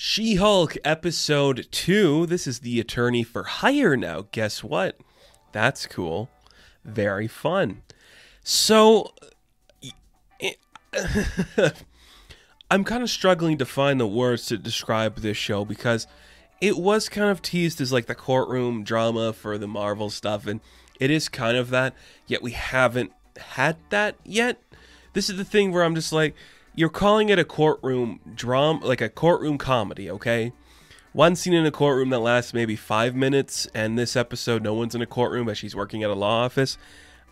She-Hulk Episode 2. This is the Attorney for Hire now. Guess what? That's cool. Very fun. So, I'm kind of struggling to find the words to describe this show because it was kind of teased as like the courtroom drama for the Marvel stuff, and it is kind of that, yet we haven't had that yet. This is the thing where I'm just like, you're calling it a courtroom drama, like a courtroom comedy, okay? One scene in a courtroom that lasts maybe 5 minutes, and this episode, no one's in a courtroom, but she's working at a law office.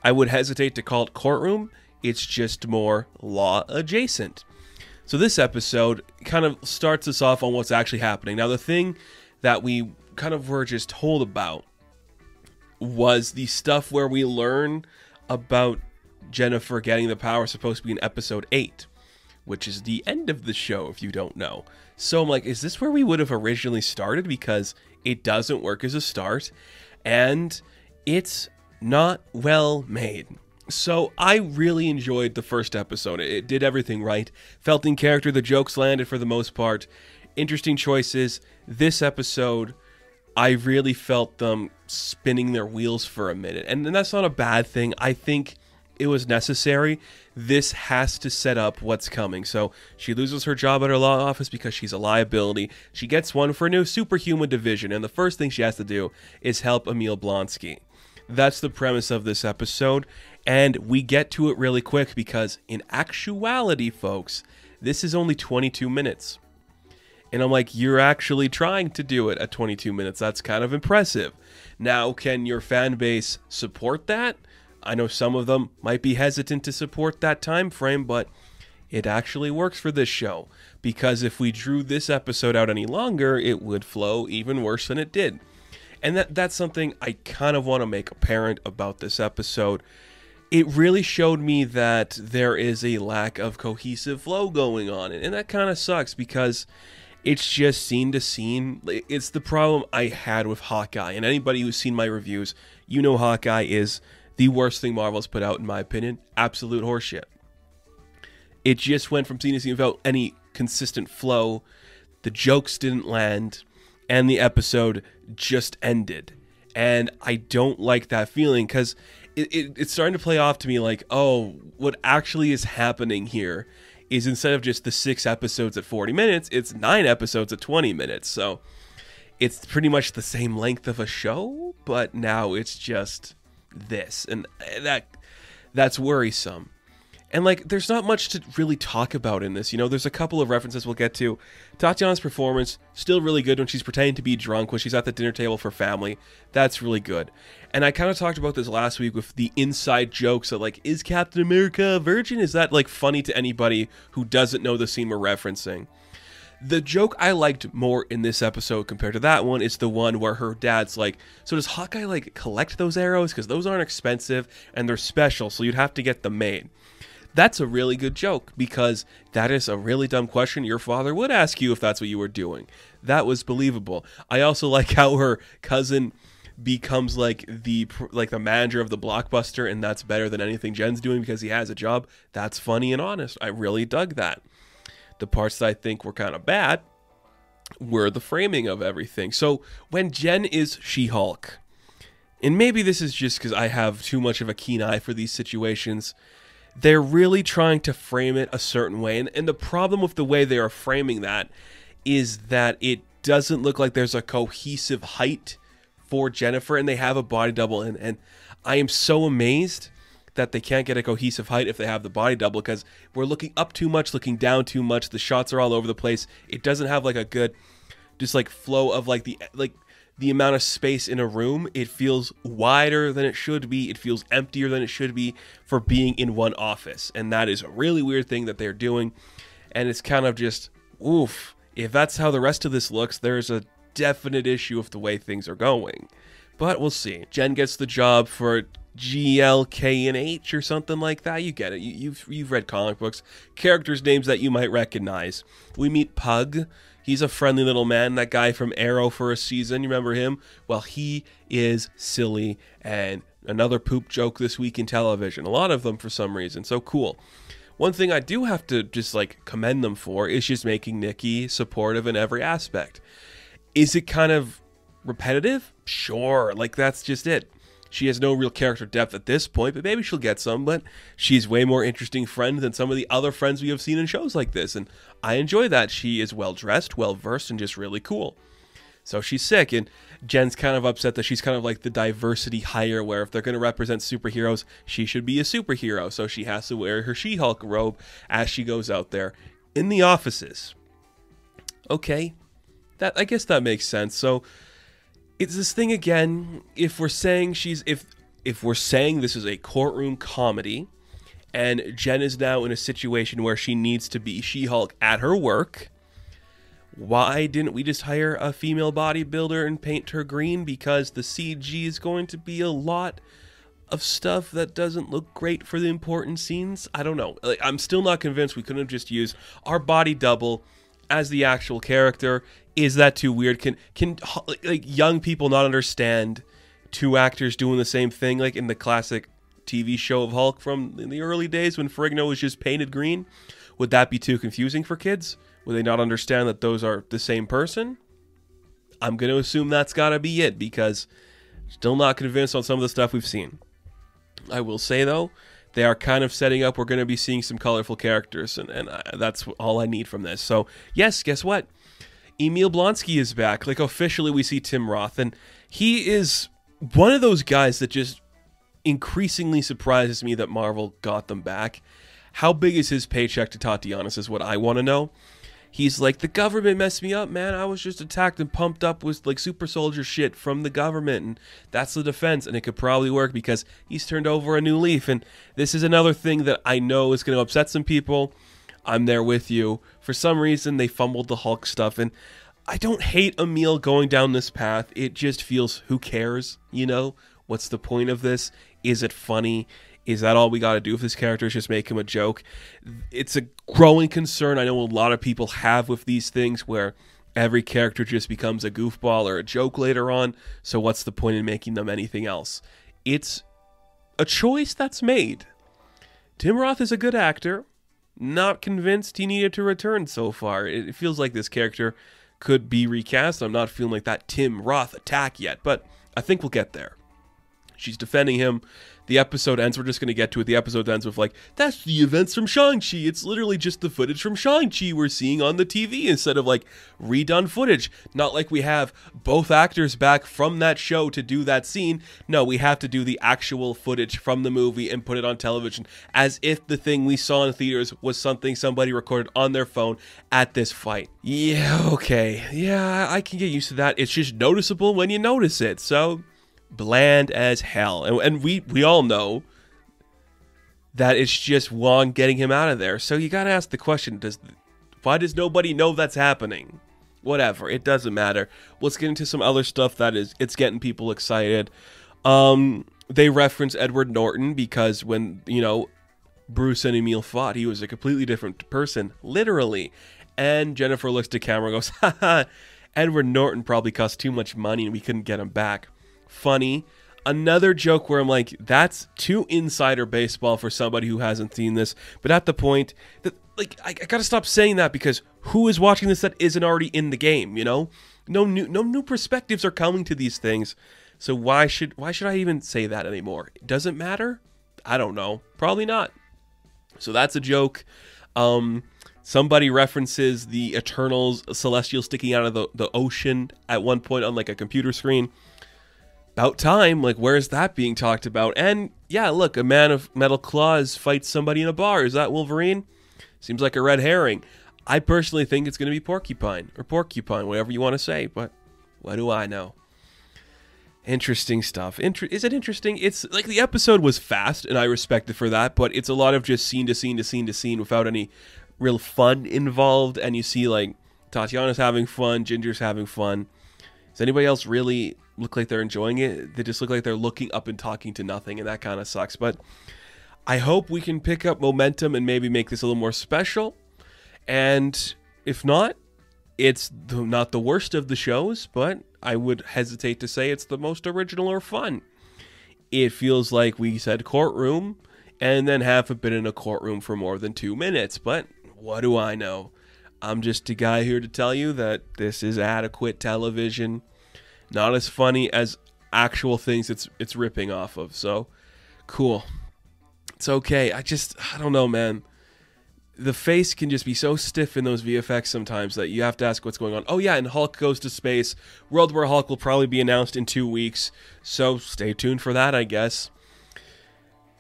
I would hesitate to call it courtroom. It's just more law adjacent. So this episode kind of starts us off on what's actually happening. Now, the thing that we kind of were just told about was the stuff where we learn about Jennifer getting the power, supposed to be in episode 8. Which is the end of the show, if you don't know. So I'm like, is this where we would have originally started? Because it doesn't work as a start, and it's not well made. So I really enjoyed the first episode. It did everything right. Felt in character, the jokes landed for the most part. Interesting choices. This episode, I really felt them spinning their wheels for a minute. And that's not a bad thing. I think it was necessary. This has to set up what's coming. So she loses her job at her law office because she's a liability. She gets one for a new superhuman division, and the first thing she has to do is help Emil Blonsky. That's the premise of this episode, and we get to it really quick because in actuality, folks, this is only 22 minutes. And I'm like, you're actually trying to do it at 22 minutes. That's kind of impressive. Now, can your fan base support that? I know some of them might be hesitant to support that time frame, but it actually works for this show. Because if we drew this episode out any longer, it would flow even worse than it did. And that's something I kind of want to make apparent about this episode. It really showed me that there is a lack of cohesive flow going on. And that kind of sucks because it's just scene to scene. It's the problem I had with Hawkeye. And anybody who's seen my reviews, you know Hawkeye is the worst thing Marvel's put out, in my opinion. Absolute horseshit. It just went from scene to scene without any consistent flow. The jokes didn't land, and the episode just ended. And I don't like that feeling, because it's starting to play off to me like, oh, what actually is happening here is instead of just the 6 episodes at 40 minutes, it's 9 episodes at 20 minutes. So it's pretty much the same length of a show, but now it's just this, and that's worrisome. And like, there's not much to really talk about in this. You know, there's a couple of references we'll get to. Tatiana's performance, still really good when she's pretending to be drunk, when she's at the dinner table for family. That's really good. And I kind of talked about this last week with the inside jokes of like, is Captain America a virgin? Is that like funny to anybody who doesn't know the scene we're referencing? The joke I liked more in this episode compared to that one is the one where her dad's like, so does Hawkeye like collect those arrows? Because those aren't expensive and they're special, so you'd have to get them made. That's a really good joke because that is a really dumb question your father would ask you if that's what you were doing. That was believable. I also like how her cousin becomes like the manager of the Blockbuster, and that's better than anything Jen's doing because he has a job. That's funny and honest. I really dug that. The parts that I think were kind of bad were the framing of everything. So when Jen is She-Hulk, and maybe this is just because I have too much of a keen eye for these situations, they're really trying to frame it a certain way. And the problem with the way they are framing that is that it doesn't look like there's a cohesive height for Jennifer, and they have a body double. And I am so amazed that they can't get a cohesive height if they have the body double, because we're looking up too much, looking down too much. The shots are all over the place. It doesn't have like a good just like flow of like the amount of space in a room. It feels wider than it should be. It feels emptier than it should be for being in one office. And that is a really weird thing that they're doing. And it's kind of just, oof. If that's how the rest of this looks, there's a definite issue with the way things are going. But we'll see. Jen gets the job for GLK&H or something like that. You get it. You've read comic books. Characters' names that you might recognize. We meet Pug. He's a friendly little man. That guy from Arrow for a season. You remember him? Well, he is silly, and another poop joke this week in television. A lot of them for some reason. So cool. one thing I do have to just like commend them for is just making Nikki supportive in every aspect. Is it kind of repetitive? Sure, like that's just it. She has no real character depth at this point, but maybe she'll get some. But she's way more interesting friend than some of the other friends we have seen in shows like this, and I enjoy that. She is well-dressed, well-versed, and just really cool. So she's sick, and Jen's kind of upset that she's kind of like the diversity hire, where if they're going to represent superheroes, she should be a superhero. So she has to wear her She-Hulk robe as she goes out there in the offices. Okay, I guess that makes sense. So it's this thing again. If we're saying if we're saying this is a courtroom comedy, and Jen is now in a situation where she needs to be She-Hulk at her work, why didn't we just hire a female bodybuilder and paint her green? Because the CG is going to be a lot of stuff that doesn't look great for the important scenes. I don't know. Like, I'm still not convinced we couldn't have just used our body double as the actual character. Is that too weird? Can like young people not understand two actors doing the same thing, like in the classic TV show of Hulk from in the early days when Ferrigno was just painted green? Would that be too confusing for kids? Would they not understand that those are the same person? I'm going to assume that's got to be it, because still not convinced on some of the stuff we've seen. I will say, though, they are kind of setting up we're going to be seeing some colorful characters, and that's all I need from this. So, yes, guess what? Emil Blonsky is back. Like, officially we see Tim Roth, and he is one of those guys that just increasingly surprises me that Marvel got them back. How big is his paycheck to Tatianas is what I want to know. He's like, the government messed me up, man. I was just attacked and pumped up with like super soldier shit from the government, and that's the defense, and it could probably work because he's turned over a new leaf. And this is another thing that I know is going to upset some people. I'm there with you. For some reason, they fumbled the Hulk stuff, and I don't hate Emil going down this path. It just feels, who cares, you know? What's the point of this? Is it funny? Is that all we got to do if this character is just make him a joke? It's a growing concern I know a lot of people have with these things, where every character just becomes a goofball or a joke later on, so what's the point in making them anything else? It's a choice that's made. Tim Roth is a good actor. Not convinced he needed to return so far. It feels like this character could be recast. I'm not feeling like that Tim Roth attack yet, but I think we'll get there. She's defending him. The episode ends. We're just going to get to it. The episode ends with like, that's the events from Shang-Chi. It's literally just the footage from Shang-Chi we're seeing on the TV instead of like redone footage. Not like we have both actors back from that show to do that scene. No, we have to do the actual footage from the movie and put it on television as if the thing we saw in theaters was something somebody recorded on their phone at this fight. Yeah, okay. Yeah, I can get used to that. It's just noticeable when you notice it. So bland as hell, and we all know that it's just Wong getting him out of there. So you gotta ask the question: why does nobody know that's happening? Whatever, it doesn't matter. Let's get into some other stuff that it's getting people excited. They reference Edward Norton because when Bruce and Emil fought, he was a completely different person, literally. And Jennifer looks to camera and goes, "Haha, Edward Norton probably cost too much money and we couldn't get him back." Funny. Another joke where I'm like, that's too insider baseball for somebody who hasn't seen this. But at the point that, like, I gotta stop saying that, because who is watching this that isn't already in the game? No new perspectives are coming to these things. So why should I even say that anymore? Does it matter? I don't know. Probably not. So that's a joke. Somebody references the Eternals Celestial sticking out of the ocean at one point on like a computer screen. About time. Like, where's that being talked about? And yeah, look, a man of metal claws fights somebody in a bar. Is that Wolverine? Seems like a red herring. I personally think it's going to be Porcupine, or Porcupine, whatever you want to say, but what do I know? Interesting stuff. Is it interesting? It's like the episode was fast, and I respect it for that, but it's a lot of just scene to scene to scene to scene without any real fun involved, and you see like Tatiana's having fun, Ginger's having fun. Does anybody else really look like they're enjoying it? They just look like they're looking up and talking to nothing, and that kind of sucks. But I hope we can pick up momentum and maybe make this a little more special. And if not, it's not the worst of the shows, but I would hesitate to say it's the most original or fun. It feels like we said courtroom. and then haven't been in a courtroom for more than 2 minutes. But what do I know? I'm just a guy here to tell you that this is adequate television. Not as funny as actual things it's ripping off of. So, cool. It's okay. I don't know, man. The face can just be so stiff in those VFX sometimes that you have to ask what's going on. Oh yeah, and Hulk goes to space. World War Hulk will probably be announced in 2 weeks, so stay tuned for that, I guess.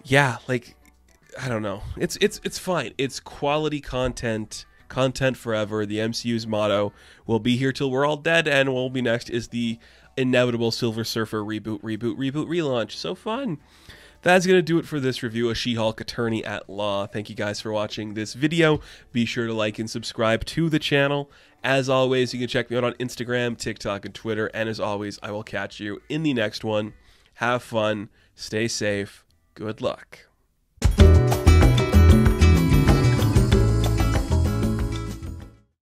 Yeah, like, I don't know. It's fine. It's quality content. Content forever. The MCU's motto. We'll be here till we're all dead, and what will be next is the inevitable Silver Surfer reboot, relaunch. So fun. That's going to do it for this review of She-Hulk Attorney at Law. Thank you guys for watching this video. Be sure to like and subscribe to the channel. As always, you can check me out on Instagram, TikTok, and Twitter. And as always, I will catch you in the next one. Have fun. Stay safe. Good luck.